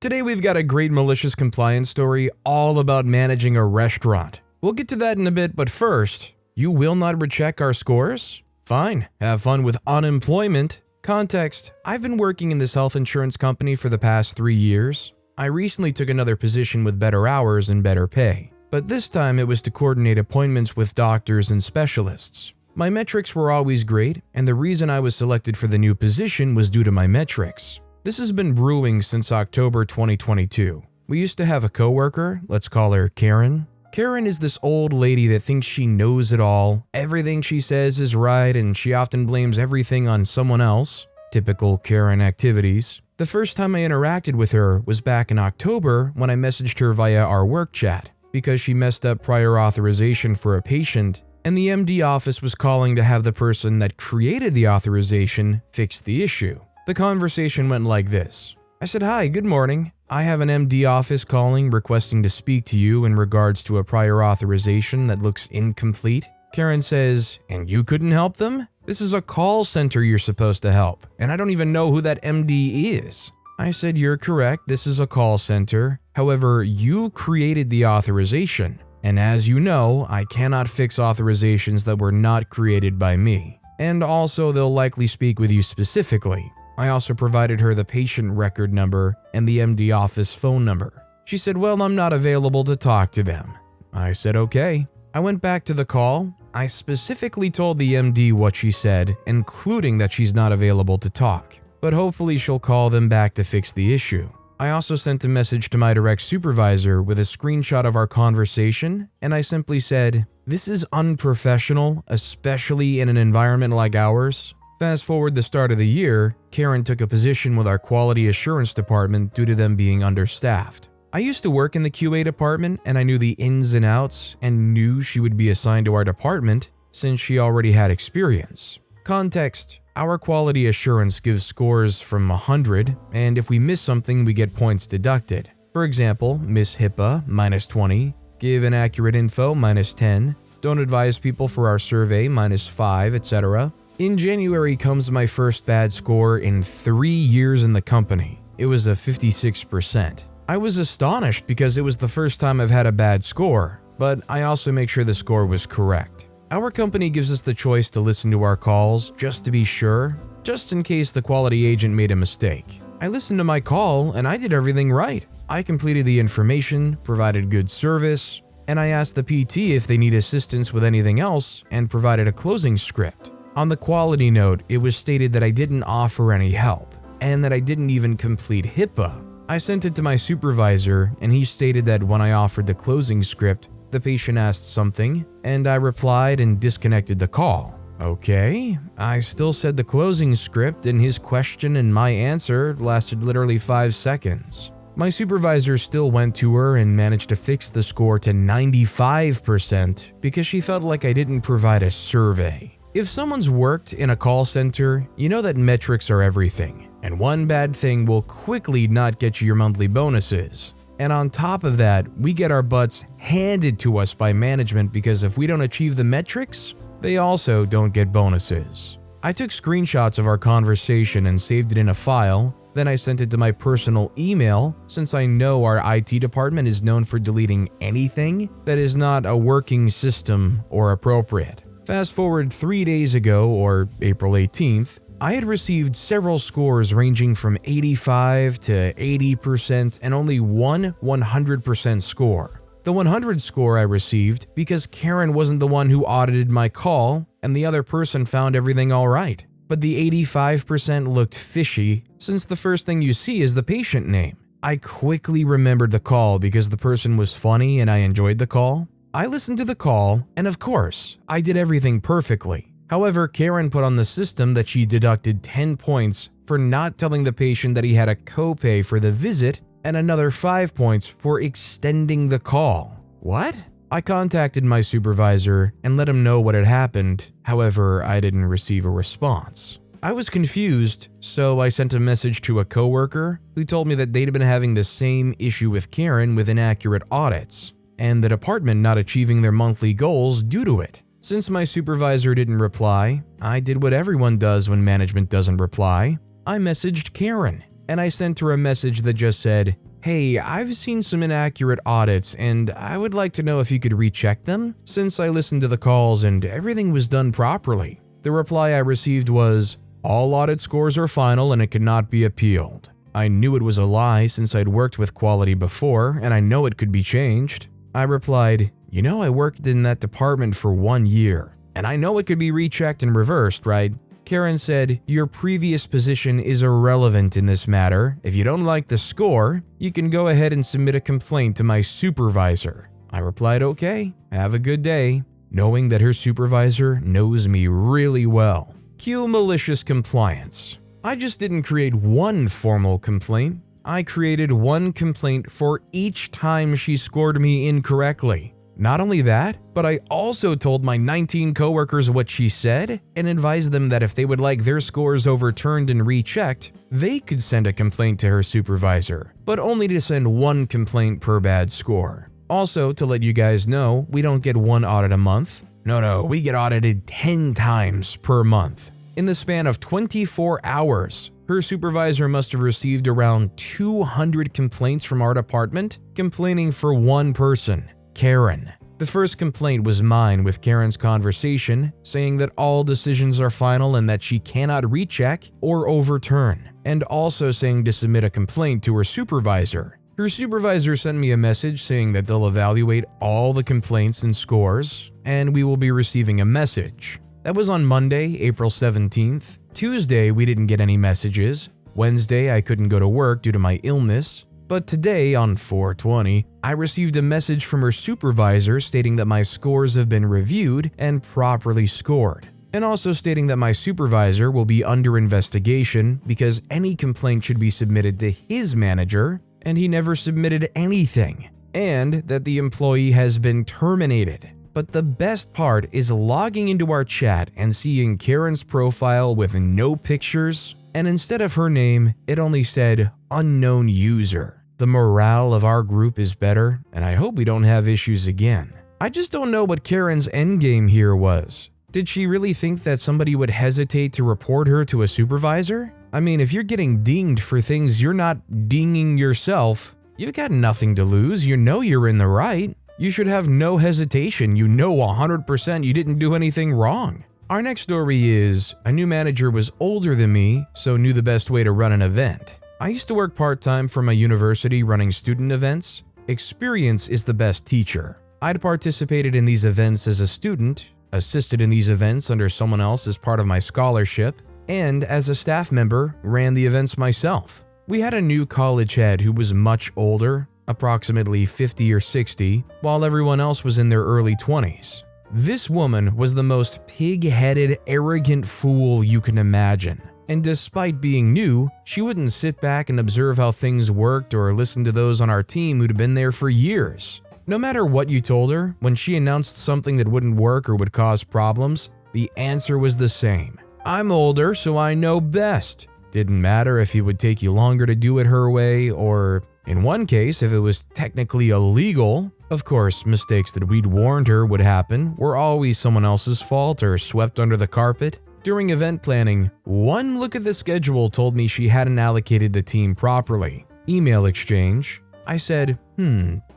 Today we've got a great malicious compliance story all about managing a restaurant. We'll get to that in a bit, but first, you will not recheck our scores? Fine, have fun with unemployment. Context: I've been working in this health insurance company for the past 3 years. I recently took another position with better hours and better pay, but this time it was to coordinate appointments with doctors and specialists. My metrics were always great, and the reason I was selected for the new position was due to my metrics. This has been brewing since October 2022. We used to have a coworker, let's call her Karen. Karen is this old lady that thinks she knows it all, everything she says is right, and she often blames everything on someone else. Typical Karen activities. The first time I interacted with her was back in October when I messaged her via our work chat because she messed up prior authorization for a patient, and the MD office was calling to have the person that created the authorization fix the issue. The conversation went like this. I said, "Hi, good morning. I have an MD office calling requesting to speak to you in regards to a prior authorization that looks incomplete." Karen says, "And you couldn't help them? This is a call center you're supposed to help, and I don't even know who that MD is." I said, "You're correct, this is a call center. However, you created the authorization, and as you know, I cannot fix authorizations that were not created by me. And also, they'll likely speak with you specifically." I also provided her the patient record number and the MD office phone number. She said, "Well, I'm not available to talk to them." I said, "Okay." I went back to the call. I specifically told the MD what she said, including that she's not available to talk, but hopefully she'll call them back to fix the issue. I also sent a message to my direct supervisor with a screenshot of our conversation, and I simply said, "This is unprofessional, especially in an environment like ours." Fast forward the start of the year, Karen took a position with our quality assurance department due to them being understaffed. I used to work in the QA department and I knew the ins and outs and knew she would be assigned to our department since she already had experience. Context: our quality assurance gives scores from 100, and if we miss something we get points deducted. For example, miss HIPAA, -20, give inaccurate info, -10, don't advise people for our survey, -5, etc. In January comes my first bad score in 3 years in the company. It was a 56%. I was astonished because it was the first time I've had a bad score, but I also make sure the score was correct. Our company gives us the choice to listen to our calls just to be sure, just in case the quality agent made a mistake. I listened to my call and I did everything right. I completed the information, provided good service, and I asked the PT if they need assistance with anything else and provided a closing script. On the quality note, it was stated that I didn't offer any help, and that I didn't even complete HIPAA. I sent it to my supervisor, and he stated that when I offered the closing script, the patient asked something, and I replied and disconnected the call. Okay, I still said the closing script, and his question and my answer lasted literally 5 seconds. My supervisor still went to her and managed to fix the score to 95% because she felt like I didn't provide a survey. If someone's worked in a call center, you know that metrics are everything, and one bad thing will quickly not get you your monthly bonuses. And on top of that, we get our butts handed to us by management because if we don't achieve the metrics, they also don't get bonuses. I took screenshots of our conversation and saved it in a file, then I sent it to my personal email since I know our IT department is known for deleting anything that is not a working system or appropriate. Fast forward 3 days ago, or April 18th, I had received several scores ranging from 85 to 80% and only one 100% score. The 100 score I received because Karen wasn't the one who audited my call and the other person found everything alright. But the 85% looked fishy since the first thing you see is the patient name. I quickly remembered the call because the person was funny and I enjoyed the call. I listened to the call, and of course, I did everything perfectly. However, Karen put on the system that she deducted 10 points for not telling the patient that he had a copay for the visit and another 5 points for extending the call. What? I contacted my supervisor and let him know what had happened. However, I didn't receive a response. I was confused, so I sent a message to a coworker who told me that they'd been having the same issue with Karen with inaccurate audits, and the department not achieving their monthly goals due to it. Since my supervisor didn't reply, I did what everyone does when management doesn't reply. I messaged Karen, and I sent her a message that just said, "Hey, I've seen some inaccurate audits and I would like to know if you could recheck them, since I listened to the calls and everything was done properly." The reply I received was, "All audit scores are final and it cannot be appealed." I knew it was a lie since I'd worked with quality before and I know it could be changed. I replied, I worked in that department for 1 year, and I know it could be rechecked and reversed, right?" Karen said, "Your previous position is irrelevant in this matter. If you don't like the score, you can go ahead and submit a complaint to my supervisor." I replied, "Okay, have a good day," knowing that her supervisor knows me really well. Cue malicious compliance. I just didn't create one formal complaint. I created one complaint for each time she scored me incorrectly. Not only that, but I also told my 19 coworkers what she said and advised them that if they would like their scores overturned and rechecked, they could send a complaint to her supervisor, but only to send one complaint per bad score. Also, to let you guys know, we don't get one audit a month. No, we get audited 10 times per month. In the span of 24 hours, her supervisor must have received around 200 complaints from our department, complaining for one person, Karen. The first complaint was mine with Karen's conversation, saying that all decisions are final and that she cannot recheck or overturn, and also saying to submit a complaint to her supervisor. Her supervisor sent me a message saying that they'll evaluate all the complaints and scores, and we will be receiving a message. That was on Monday, April 17th. Tuesday, we didn't get any messages. Wednesday, I couldn't go to work due to my illness. But today, on 4/20, I received a message from her supervisor stating that my scores have been reviewed and properly scored, and also stating that my supervisor will be under investigation because any complaint should be submitted to his manager, and he never submitted anything, and that the employee has been terminated. But the best part is logging into our chat and seeing Karen's profile with no pictures, and instead of her name, it only said unknown user. The morale of our group is better, and I hope we don't have issues again. I just don't know what Karen's endgame here was. Did she really think that somebody would hesitate to report her to a supervisor? I mean, if you're getting dinged for things you're not dinging yourself, you've got nothing to lose. You know you're in the right. You should have no hesitation. You know 100% you didn't do anything wrong. Our next story is, a new manager was older than me, so knew the best way to run an event. I used to work part-time for my university running student events. Experience is the best teacher. I'd participated in these events as a student, assisted in these events under someone else as part of my scholarship, and as a staff member, ran the events myself. We had a new college head who was much older, approximately 50 or 60, while everyone else was in their early 20s. This woman was the most pig-headed, arrogant fool you can imagine. And despite being new, she wouldn't sit back and observe how things worked or listen to those on our team who'd been there for years. No matter what you told her, when she announced something that wouldn't work or would cause problems, the answer was the same. "I'm older, so I know best." Didn't matter if it would take you longer to do it her way, or in one case, if it was technically illegal. Of course, mistakes that we'd warned her would happen were always someone else's fault or swept under the carpet. During event planning, one look at the schedule told me she hadn't allocated the team properly. Email exchange. I said,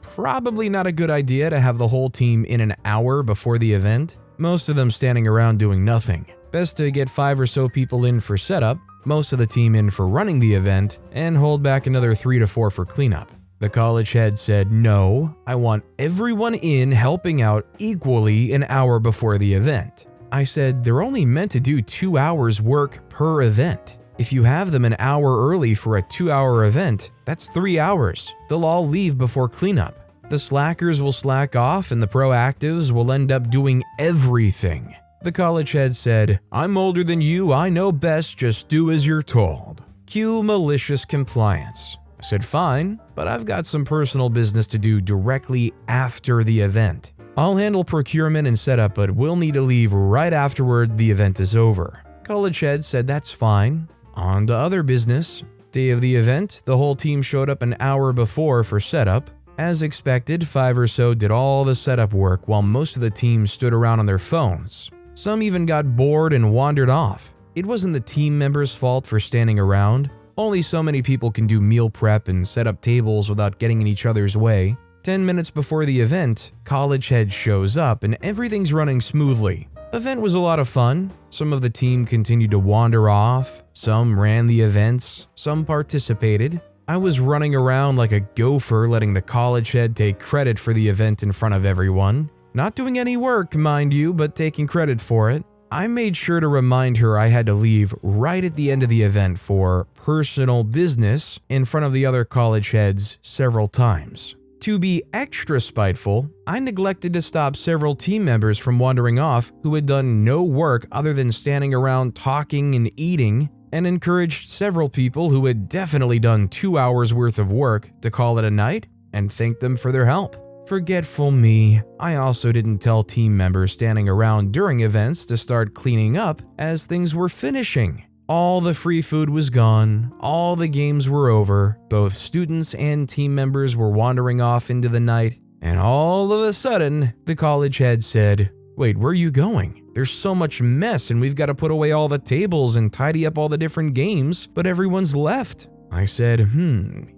probably not a good idea to have the whole team in an hour before the event, most of them standing around doing nothing. Best to get 5 or so people in for setup, most of the team in for running the event, and hold back another 3 to 4 for cleanup. The college head said, "No, I want everyone in helping out equally an hour before the event." I said, "They're only meant to do 2 hours work per event. If you have them an hour early for a 2-hour event, that's 3 hours. They'll all leave before cleanup. The slackers will slack off and the proactives will end up doing everything." The college head said, "I'm older than you, I know best, just do as you're told." Cue malicious compliance. I said, "Fine, but I've got some personal business to do directly after the event. I'll handle procurement and setup, but we'll need to leave right afterward the event is over." College head said that's fine. On to other business. Day of the event, the whole team showed up an hour before for setup. As expected, 5 or so did all the setup work while most of the team stood around on their phones. Some even got bored and wandered off. It wasn't the team members' fault for standing around. Only so many people can do meal prep and set up tables without getting in each other's way. 10 minutes before the event, college head shows up and everything's running smoothly. Event was a lot of fun. Some of the team continued to wander off, some ran the events, some participated. I was running around like a gopher, letting the college head take credit for the event in front of everyone. Not doing any work, mind you, but taking credit for it. I made sure to remind her I had to leave right at the end of the event for personal business in front of the other college heads several times. To be extra spiteful, I neglected to stop several team members from wandering off who had done no work other than standing around talking and eating, and encouraged several people who had definitely done 2 hours worth of work to call it a night and thank them for their help. Forgetful me, I also didn't tell team members standing around during events to start cleaning up as things were finishing. All the free food was gone, all the games were over, both students and team members were wandering off into the night, and all of a sudden, the college head said, "Wait, where are you going? There's so much mess and we've got to put away all the tables and tidy up all the different games, but everyone's left." I said,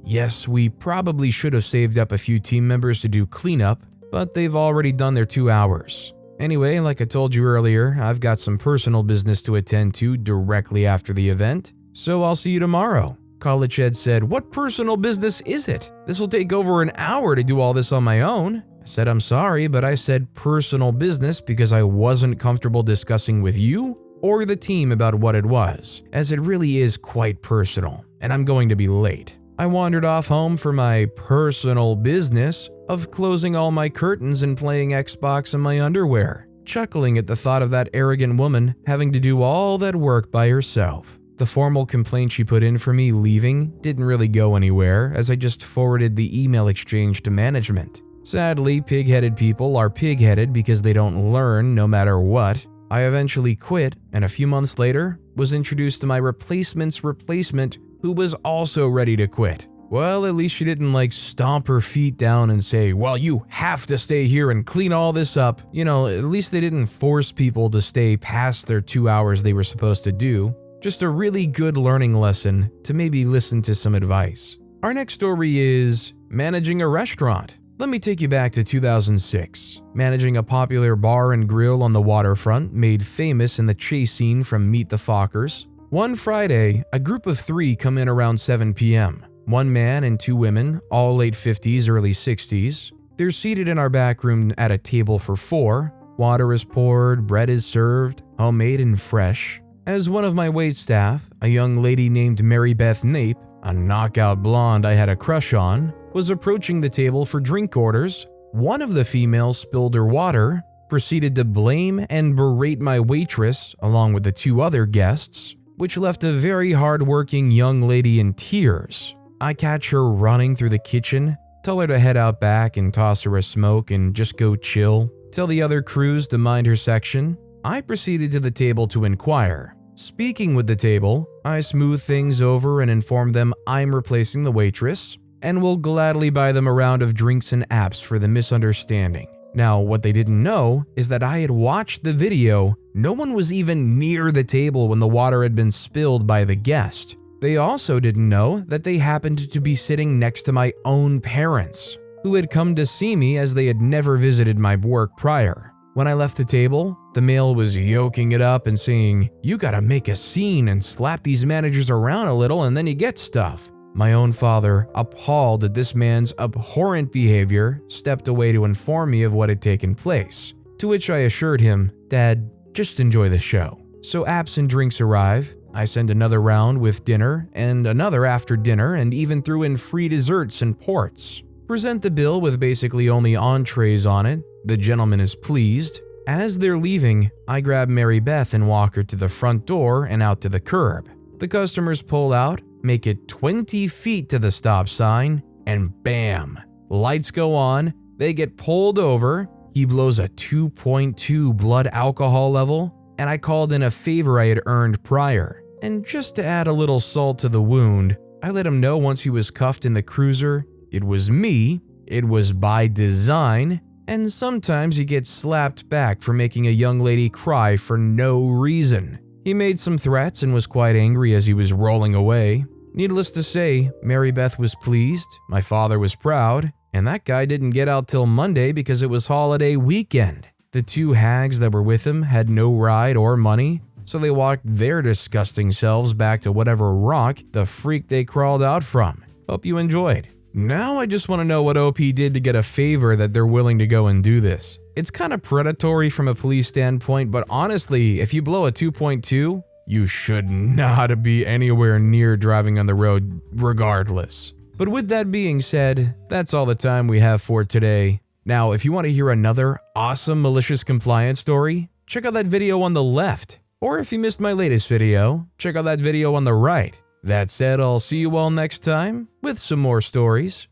yes, we probably should have saved up a few team members to do cleanup, but they've already done their 2 hours. Anyway, like I told you earlier, I've got some personal business to attend to directly after the event, so I'll see you tomorrow. College head said, "What personal business is it? This will take over an hour to do all this on my own." I said, "I'm sorry, but I said personal business because I wasn't comfortable discussing with you or the team about what it was, as it really is quite personal, and I'm going to be late." I wandered off home for my personal business of closing all my curtains and playing Xbox in my underwear, chuckling at the thought of that arrogant woman having to do all that work by herself. The formal complaint she put in for me leaving didn't really go anywhere, as I just forwarded the email exchange to management. Sadly, pig-headed people are pig-headed because they don't learn no matter what. I eventually quit, and a few months later, was introduced to my replacement's replacement, who was also ready to quit. Well, at least she didn't stomp her feet down and say, "Well, you have to stay here and clean all this up." At least they didn't force people to stay past their 2 hours they were supposed to do. Just a really good learning lesson to maybe listen to some advice. Our next story is managing a restaurant. Let me take you back to 2006. Managing a popular bar and grill on the waterfront made famous in the chase scene from Meet the Fockers. One Friday, a group of 3 come in around 7 p.m. 1 man and 2 women, all late 50s, early 60s. They're seated in our back room at a table for 4. Water is poured, bread is served, homemade and fresh. As one of my waitstaff, a young lady named Mary Beth Nape, a knockout blonde I had a crush on, was approaching the table for drink orders, one of the females spilled her water, proceeded to blame and berate my waitress along with the 2 other guests, which left a very hard-working young lady in tears. I catch her running through the kitchen, tell her to head out back and toss her a smoke and just go chill, tell the other crews to mind her section. I proceeded to the table to inquire. Speaking with the table, I smooth things over and inform them I'm replacing the waitress and will gladly buy them a round of drinks and apps for the misunderstanding. Now, what they didn't know is that I had watched the video. No one was even near the table when the water had been spilled by the guest. They also didn't know that they happened to be sitting next to my own parents, who had come to see me as they had never visited my work prior. When I left the table, the male was yoking it up and saying, "You gotta make a scene and slap these managers around a little and then you get stuff." My own father, appalled at this man's abhorrent behavior, stepped away to inform me of what had taken place, to which I assured him, "Dad, just enjoy the show." So apps and drinks arrive. I send another round with dinner and another after dinner and even threw in free desserts and ports. Present the bill with basically only entrees on it. The gentleman is pleased. As they're leaving, I grab Mary Beth and walk her to the front door and out to the curb. The customers pull out, make it 20 feet to the stop sign, and bam! Lights go on, they get pulled over, he blows a 2.2 blood alcohol level, and I called in a favor I had earned prior. And just to add a little salt to the wound, I let him know once he was cuffed in the cruiser, it was me, it was by design, and sometimes he gets slapped back for making a young lady cry for no reason. He made some threats and was quite angry as he was rolling away. Needless to say, Mary Beth was pleased, my father was proud, and that guy didn't get out till Monday because it was holiday weekend. The two hags that were with him had no ride or money, so they walked their disgusting selves back to whatever rock the freak they crawled out from. Hope you enjoyed. Now I just want to know what OP did to get a favor that they're willing to go and do this. It's kind of predatory from a police standpoint, but honestly, if you blow a 2.2, you should not be anywhere near driving on the road regardless. But with that being said, that's all the time we have for today. Now, if you want to hear another awesome malicious compliance story, check out that video on the left. Or if you missed my latest video, check out that video on the right. That said, I'll see you all next time with some more stories.